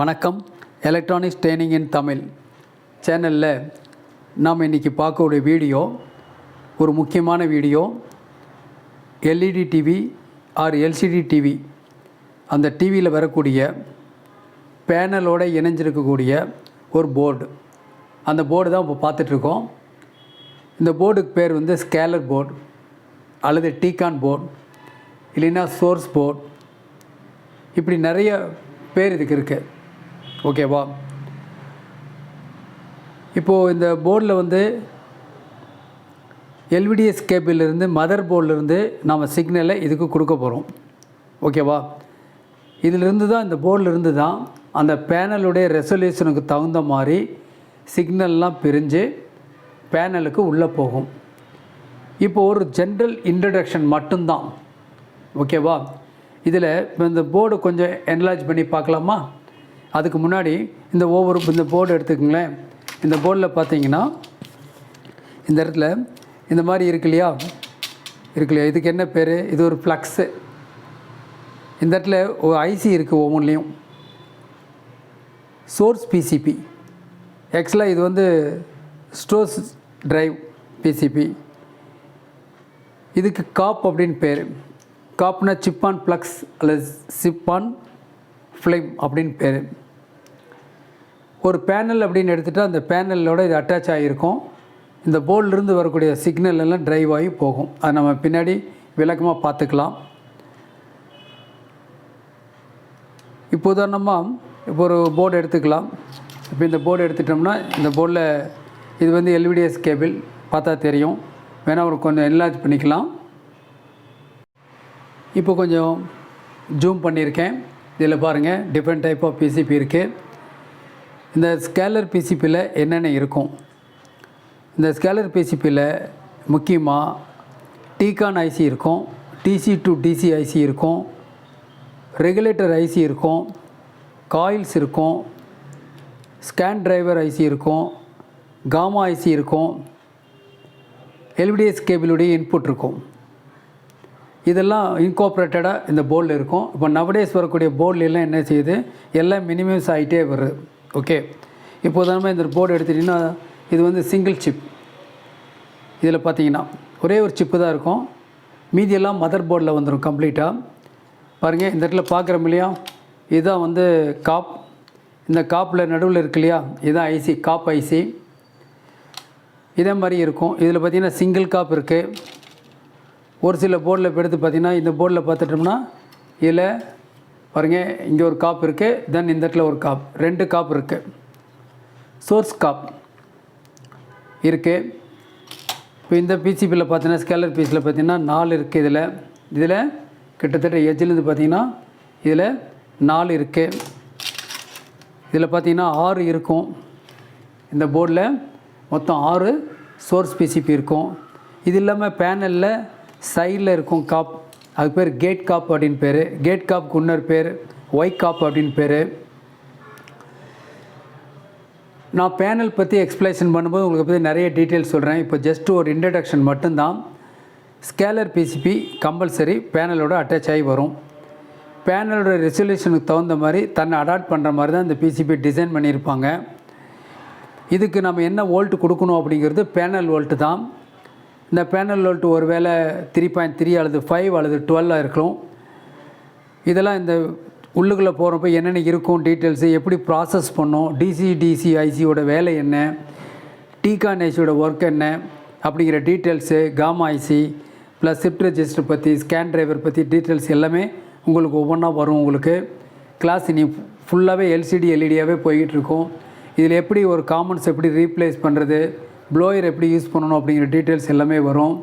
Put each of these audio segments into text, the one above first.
வணக்கம். Electronics training இன் தமிழ் சேனலில் நாம் இன்றைக்கி பார்க்கக்கூடிய வீடியோ ஒரு முக்கியமான video. LED TV R LCD TV, அந்த டிவியில் வரக்கூடிய பேனலோடு இணைஞ்சிருக்கக்கூடிய ஒரு போர்டு. அந்த போர்டு தான் இப்போ பார்த்துட்ருக்கோம். இந்த போர்டுக்கு பேர் வந்து ஸ்கேலர் போர்டு அல்லது T.Con போர்டு, இல்லைன்னா சோர்ஸ் போர்டு, இப்படி நிறைய பேர் இதுக்கு இருக்குது. ஓகேவா? இப்போது இந்த போர்டில் வந்து எல்விடிஎஸ் கேபிளிலிருந்து மதர் போர்டிலிருந்து நாம் சிக்னலை இதுக்கு கொடுக்க போகிறோம். ஓகேவா? இதிலிருந்து தான், இந்த போர்டிலிருந்து தான் அந்த பேனலுடைய ரெசல்யூஷனுக்கு தகுந்த மாதிரி சிக்னல்லாம் பிரிஞ்சு பேனலுக்கு உள்ளே போகும். இப்போது ஒரு ஜென்ரல் இன்ட்ரடக்ஷன் மட்டும்தான். ஓகேவா? இதில் இப்போ இந்த போர்டு கொஞ்சம் என்லார்ஜ் பண்ணி பார்க்கலாமா? அதுக்கு முன்னாடி இந்த போர்டு எடுத்துக்கங்களேன். இந்த போர்டில் பார்த்தீங்கன்னா இந்த இடத்துல இந்த மாதிரி இருக்கு இல்லையா, இதுக்கு என்ன பேர்? இது ஒரு ஃப்ளக்ஸு. இந்த இடத்துல ஒரு ஐசி இருக்குது. ஒவ்வொன்றுலேயும் சோர்ஸ் பிசிபி. ஆக்சுவலாக இது வந்து ஸ்டோர்ஸ் டிரைவ் பிசிபி. இதுக்கு காப் அப்படின்னு பேர். காப்னா சிப் ஆன் ப்ளக்ஸ் அல்லது சிப் ஆன் ஃப்ளேம் அப்படின்னு பேர். ஒரு பேனல் அப்படின்னு எடுத்துகிட்டா அந்த பேனலோட இது அட்டாச் ஆகியிருக்கும். இந்த போர்டிலிருந்து வரக்கூடிய சிக்னல் எல்லாம் ட்ரைவ் ஆகி போகும். அதை நம்ம பின்னாடி விளக்கமாக பார்த்துக்கலாம். இப்போ உதாரணமாக இப்போ ஒரு போர்டு எடுத்துக்கலாம். இப்போ இந்த போர்டு எடுத்துட்டோம்னா இந்த போர்டில் இது வந்து எல்விடிஎஸ் கேபிள் பார்த்தா தெரியும். வேணால் ஒரு கொஞ்சம் என்லார்ஜ் பண்ணிக்கலாம். இப்போ கொஞ்சம் ஜூம் பண்ணியிருக்கேன். இதில் பாருங்கள், டிஃப்ரெண்ட் டைப் ஆஃப் பிசிபி இருக்குது. இந்த ஸ்கேலர் பிசிபியில் என்னென்ன இருக்கும்? இந்த ஸ்கேலர் பிசிபியில் முக்கியமாக T.Con ஐசி இருக்கும், டிசி டு டிசி ஐசி இருக்கும், ரெகுலேட்டர் ஐசி இருக்கும், காயில்ஸ் இருக்கும், ஸ்கேன் டிரைவர் ஐசி இருக்கும், காமா ஐசி இருக்கும், எல்விடிஎஸ் கேபிளுடைய இன்புட் இருக்கும். இதெல்லாம் இன்கார்பரேட்டடாக இந்த போர்டில் இருக்கும். இப்போ நவடேஸ் வரக்கூடிய போர்டிலெல்லாம் என்ன செய்யுது? எல்லாம் மினிமைஸ் ஆகிட்டே வருது. ஓகே, இப்போ உதாரணமாக இந்த போர்டு எடுத்துட்டிங்கன்னா இது வந்து சிங்கிள் சிப். இதில் பார்த்தீங்கன்னா ஒரே ஒரு சிப்பு தான் இருக்கும். மீதியெல்லாம் மதர் போர்டில் வந்துடும் கம்ப்ளீட்டாக. பாருங்கள், இந்த இடத்துல பார்க்குறோம் இல்லையா, இதுதான் வந்து காப். இந்த காப்பில் நடுவில் இருக்கு இல்லையா, இதுதான் ஐசி, காப் ஐசி. இதே மாதிரி இருக்கும். இதில் பார்த்திங்கன்னா சிங்கிள் காப் இருக்குது. ஒரு சில போர்டில் இப்போ எடுத்து பார்த்திங்கன்னா இந்த போர்டில் பார்த்துட்டோம்னா இதில் பாருங்கள், இங்கே ஒரு காப் இருக்குது, தென் இந்த இடத்துல ஒரு காப், 2 காப் இருக்குது. சோர்ஸ் காப் இருக்குது. இப்போ இந்த பிசிபியில் பார்த்தீங்கன்னா ஸ்கேலர் பிசியில் பார்த்திங்கன்னா 4 இருக்குது. இதில் கிட்டத்தட்ட எஜ்ஜிலேருந்து பார்த்திங்கன்னா இதில் 4 இருக்குது. இதில் பார்த்திங்கன்னா 6 இருக்கும். இந்த போர்டில் மொத்தம் 6 சோர்ஸ் பிசிபி இருக்கும். இது இல்லாமல் பேனலில் சைடில் இருக்கும் காப், அதுக்கு பேர் கேட் காப் அப்படின்னு பேர். கேட் காப்புக்கு இன்னொரு பேர் ஒய் காப் அப்படின்னு பேர். நான் பேனல் பற்றி எக்ஸ்பிளேஷன் பண்ணும்போது உங்களுக்கு பற்றி நிறைய டீட்டெயில்ஸ் சொல்கிறேன். இப்போ ஜஸ்ட்டு ஒரு இன்ட்ரடக்ஷன் மட்டும்தான். ஸ்கேலர் பிசிபி கம்பல்சரி பேனலோட அட்டாச் ஆகி வரும். பேனலோட ரெசல்யூஷனுக்கு தகுந்த மாதிரி தன்னை அடாப்ட் பண்ணுற மாதிரி தான் இந்த பிசிபி டிசைன் பண்ணியிருப்பாங்க. இதுக்கு நம்ம என்ன வோல்ட் கொடுக்கணும் அப்படிங்கிறது பேனல் வோல்ட்டு தான். இந்த பேனல் வோல்ட் ஒரு வேளை 3.3 அல்லது 5 அல்லது 12 இருக்கலாம். இதெல்லாம் இந்த உள்ளுக்குள்ளே போகிறப்ப என்னென்ன இருக்கும், டீட்டெயில்ஸு எப்படி ப்ராசஸ் பண்ணோம், டிசி ஐசியோட வேலை என்ன, T.Con ஐசியோட ஒர்க் என்ன அப்படிங்கிற details, gamma IC plus shift register பற்றி, ஸ்கேன் டிரைவர் பற்றி டீட்டெயில்ஸ் எல்லாமே உங்களுக்கு ஒவ்வொன்றா வரும். உங்களுக்கு கிளாஸ் இனி ஃபுல்லாகவே எல்சிடி எல்இடியாகவே போய்கிட்டுருக்கும். இதில் எப்படி ஒரு காமன்ஸ் எப்படி ரீப்ளேஸ் பண்ணுறது, ப்ளோயர் எப்படி யூஸ் பண்ணணும் அப்படிங்கிற டீட்டெயில்ஸ் எல்லாமே வரும்.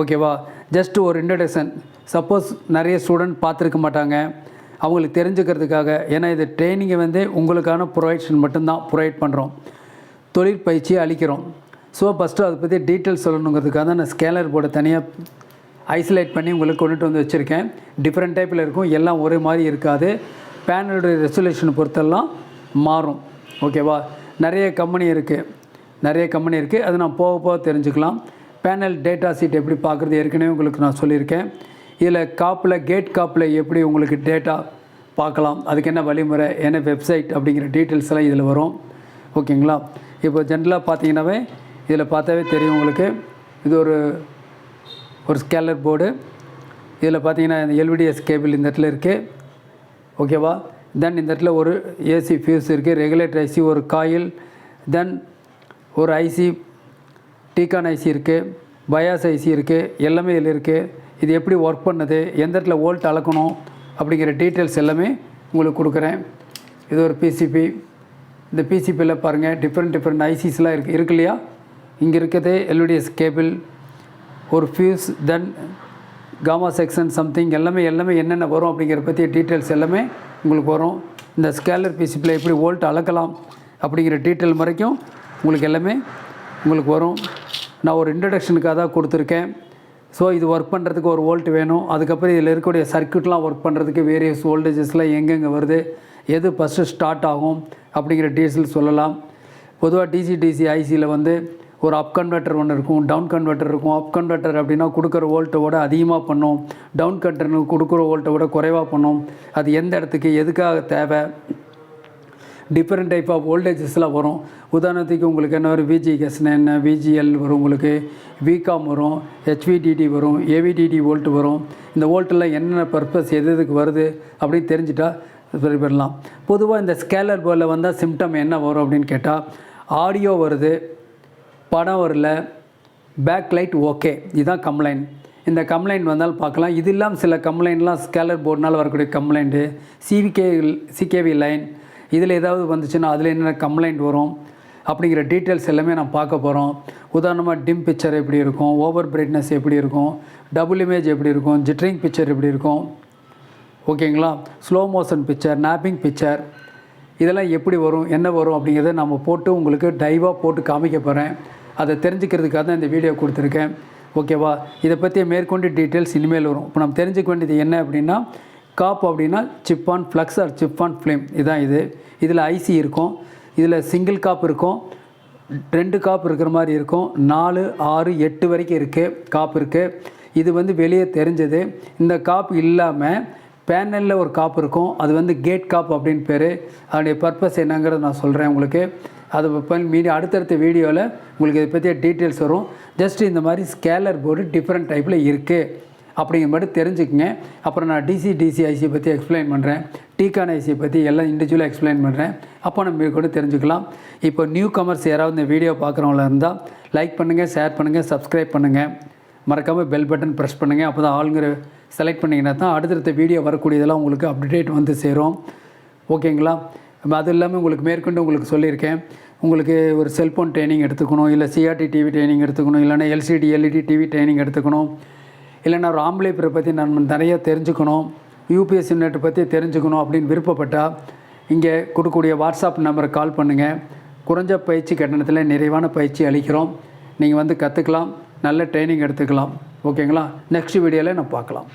ஓகேவா? ஜஸ்ட்டு ஒரு இன்ட்ரடக்ஷன். சப்போஸ் நிறைய ஸ்டூடெண்ட் பார்த்துருக்க மாட்டாங்க, அவங்களுக்கு தெரிஞ்சுக்கிறதுக்காக. ஏன்னா இது ட்ரைனிங்கை வந்து உங்களுக்கான ப்ரொவைஷன் மட்டும்தான் ப்ரொவைட் பண்ணுறோம், தொழிற்பயிற்சியை அளிக்கிறோம். ஸோ ஃபஸ்ட்டு அதை பற்றி டீட்டெயில்ஸ் சொல்லணுங்கிறதுக்காக தான் நான் ஸ்கேலர் போர்டை தனியாக ஐசோலேட் பண்ணி உங்களுக்கு கொண்டுட்டு வந்து வச்சுருக்கேன். டிஃப்ரெண்ட் டைப்பில் இருக்கும், எல்லாம் ஒரே மாதிரி இருக்காது. பேனலோட ரெசல்யூஷனை பொறுத்தெல்லாம் மாறும். ஓகேவா? நிறைய கம்பெனி இருக்குது, அது நான் போக போக தெரிஞ்சுக்கலாம். பேனல் டேட்டா சீட் எப்படி பார்க்குறது ஏற்கனவே உங்களுக்கு நான் சொல்லியிருக்கேன். இதில் காப்பில் கேட் காப்பில் எப்படி உங்களுக்கு டேட்டா பார்க்கலாம். அதுக்கு என்ன வழிமுறை, என்ன வெப்சைட் அப்படிங்கிற டீட்டெயில்ஸ் எல்லாம் இதில் வரும். ஓகேங்களா? இப்போ ஜென்ரலாக பார்த்தீங்கன்னாவே இதில் பார்த்தாவே தெரியும் உங்களுக்கு. இது ஒரு ஸ்கேலர் போர்டு. இதில் பார்த்தீங்கன்னா இந்த LVDS கேபிள் இந்த இடத்துல இருக்குது. ஓகேவா? தென் இந்த இடத்துல ஒரு ஏசி ஃபியூஸ் இருக்குது, ரெகுலேட்டர் ஐசி, ஒரு காயில், தென் ஒரு ஐசி T.Con ஐசி இருக்குது, பயாஸ் ஐசி இருக்குது, எல்லாமே இதில் இருக்குது. இது எப்படி ஒர்க் பண்ணுது, எந்த இடத்துல வோல்ட் அளக்கணும் அப்படிங்கிற டீட்டெயில்ஸ் எல்லாமே உங்களுக்கு கொடுக்குறேன். இது ஒரு PCB. இந்த PCBயில் பாருங்கள் டிஃப்ரெண்ட் ஐசிஸ்லாம் இருக்கு இல்லையா? இங்கே இருக்கிறது LVDS கேபிள், ஒரு fuse, then gamma section something எல்லாமே என்னென்ன வரும் அப்படிங்கிற பற்றிய டீட்டெயில்ஸ் எல்லாமே உங்களுக்கு வரும். இந்த ஸ்கேலர் PCBயில் எப்படி வோல்ட் அளக்கலாம் அப்படிங்கிற டீட்டெயில் வரைக்கும் உங்களுக்கு எல்லாமே உங்களுக்கு வரும். நான் ஒரு இன்ட்ரடக்ஷனுக்காக தான் கொடுத்துருக்கேன். ஸோ இது ஒர்க் பண்ணுறதுக்கு ஒரு வோல்ட் வேணும். அதுக்கப்புறம் இதில் இருக்கக்கூடிய சர்க்யூட்லாம் ஒர்க் பண்ணுறதுக்கு வேரியஸ் வோல்டேஜஸ்லாம் எங்கெங்கே வருது, எது ஃபஸ்ட்டு ஸ்டார்ட் ஆகும் அப்படிங்கிற டீட்டெயில் சொல்லலாம். பொதுவாக DC ஐசியில் வந்து ஒரு அப் கன்வெர்ட்டர் ஒன்று இருக்கும், டவுன் கன்வெர்ட்டர் இருக்கும். அப் கன்வெர்ட்டர் அப்படின்னா கொடுக்குற வோல்ட்டை விட அதிகமாக பண்ணும், டவுன் கன்வெர்ட்டர் கொடுக்குற வோல்ட்டை விட குறைவாக பண்ணும். அது எந்த இடத்துக்கு எதுக்காக தேவை, டிஃப்ரெண்ட் டைப் ஆஃப் வோல்டேஜஸ்லாம் வரும். உதாரணத்துக்கு உங்களுக்கு என்ன வரும், VGS என்ன, VGL வரும், உங்களுக்கு VCOM வரும், HVDD வரும், AVDD வோல்ட் வரும். இந்த வோல்ட்டெல்லாம் என்னென்ன பர்பஸ் எதுக்கு வருது அப்படின்னு தெரிஞ்சுட்டா சரி பண்ணலாம். பொதுவாக இந்த ஸ்கேலர் போர்டில் வந்தால் சிம்டம் என்ன வரும் அப்படின்னு கேட்டால், ஆடியோ வருது, படம் வரல, பேக் லைட் ஓகே, இதுதான் கம்ப்ளைண்ட். இந்த கம்ப்ளைண்ட் வந்தாலும் பார்க்கலாம். இது இல்லாமல் சில கம்ப்ளைண்ட்லாம் ஸ்கேலர் போர்டுனால் வரக்கூடிய கம்ப்ளைண்ட்டு, CKV லைன் இதில் ஏதாவது வந்துச்சுன்னா அதில் என்னென்ன கம்ப்ளைண்ட் வரும் அப்படிங்கிற டீட்டெயில்ஸ் எல்லாமே நான் பார்க்க போகிறோம். உதாரணமாக டிம் பிக்சர் எப்படி இருக்கும், ஓவர் பிரைட்னஸ் எப்படி இருக்கும், டபுள் இமேஜ் எப்படி இருக்கும், ஜிட்ரிங் பிக்சர் எப்படி இருக்கும், ஓகேங்களா, slow motion picture, napping picture இதெல்லாம் எப்படி வரும், என்ன வரும் அப்படிங்கிறத நம்ம போட்டு உங்களுக்கு டைவாக போட்டு காமிக்க போகிறேன். அதை தெரிஞ்சுக்கிறதுக்காக தான் இந்த வீடியோ கொடுத்துருக்கேன். ஓகேவா? இதை பற்றிய மேற்கொண்டு டீட்டெயில்ஸ் இனிமேல் வரும். இப்போ நம்ம தெரிஞ்சுக்க வேண்டியது என்ன அப்படின்னா, காப் அப்படின்னா chip on flux or chip on flame, இதுதான் இது. இதில் ஐசி இருக்கும், இதில் சிங்கிள் காப் இருக்கும், 2 காப் இருக்கிற மாதிரி இருக்கும், 4, 6, 8 வரைக்கும் இருக்குது காப் இருக்குது. இது வந்து வெளியே தெரிஞ்சது. இந்த காப் இல்லாமல் பேனலில் ஒரு காப் இருக்கும், அது வந்து கேட் காப் அப்படின்னு பேர். அதனுடைய பர்பஸ் என்னங்கிறத நான் சொல்கிறேன் உங்களுக்கு. அது அடுத்தடுத்த வீடியோவில் உங்களுக்கு இதை பற்றிய டீட்டெயில்ஸ் வரும். ஜஸ்ட் இந்த மாதிரி ஸ்கேலர் போர்டு டிஃப்ரெண்ட் டைப்பில் இருக்குது அப்படிங்கிற மாதிரி தெரிஞ்சுக்குங்க. அப்புறம் நான் DC ஐசியை பற்றி எக்ஸ்பிளைன் பண்ணுறேன், T.Con ஐசியை பற்றி எல்லாம் இண்டிவிஜுவலாக எக்ஸ்பிளைன் பண்ணுறேன். அப்போ நம்ம கூட தெரிஞ்சுக்கலாம். இப்போ நியூ கமர்ஸ் யாராவது இந்த வீடியோ பார்க்குறவங்களா இருந்தால் லைக் பண்ணுங்கள், ஷேர் பண்ணுங்கள், சப்ஸ்கிரைப் பண்ணுங்கள், மறக்காமல் பெல் பட்டன் ப்ரெஸ் பண்ணுங்கள். அப்போ தான் ஆளுங்கிற செலக்ட் பண்ணிங்கன்னா தான் அடுத்தடுத்த வீடியோ வரக்கூடியதெல்லாம் உங்களுக்கு அப்டேட் வந்து சேரும். ஓகேங்களா? அது இல்லாமல் உங்களுக்கு மேற்கொண்டு உங்களுக்கு சொல்லியிருக்கேன், உங்களுக்கு ஒரு செல்ஃபோன் ட்ரைனிங் எடுத்துக்கணும், இல்லை CRT TV ட்ரைனிங் எடுத்துக்கணும், இல்லைனா LCD LED-TV ட்ரைனிங் எடுத்துக்கணும், இல்லைனா ஒரு ஆம்பிளைஃபரை பற்றி நான் நிறைய தெரிஞ்சுக்கணும், UPS யூனிட் பற்றி தெரிஞ்சுக்கணும் அப்படின்னு விருப்பப்பட்டால் இங்கே கொடுக்கக்கூடிய வாட்ஸ்அப் நம்பரை கால் பண்ணுங்கள். குறைஞ்ச பயிற்சி கட்டணத்தில் நிறைவான பயிற்சி அளிக்கிறோம். நீங்கள் வந்து கற்றுக்கலாம், நல்ல ட்ரைனிங் எடுத்துக்கலாம். ஓகேங்களா? நெக்ஸ்ட் வீடியோவில் நான் பார்க்கலாம்.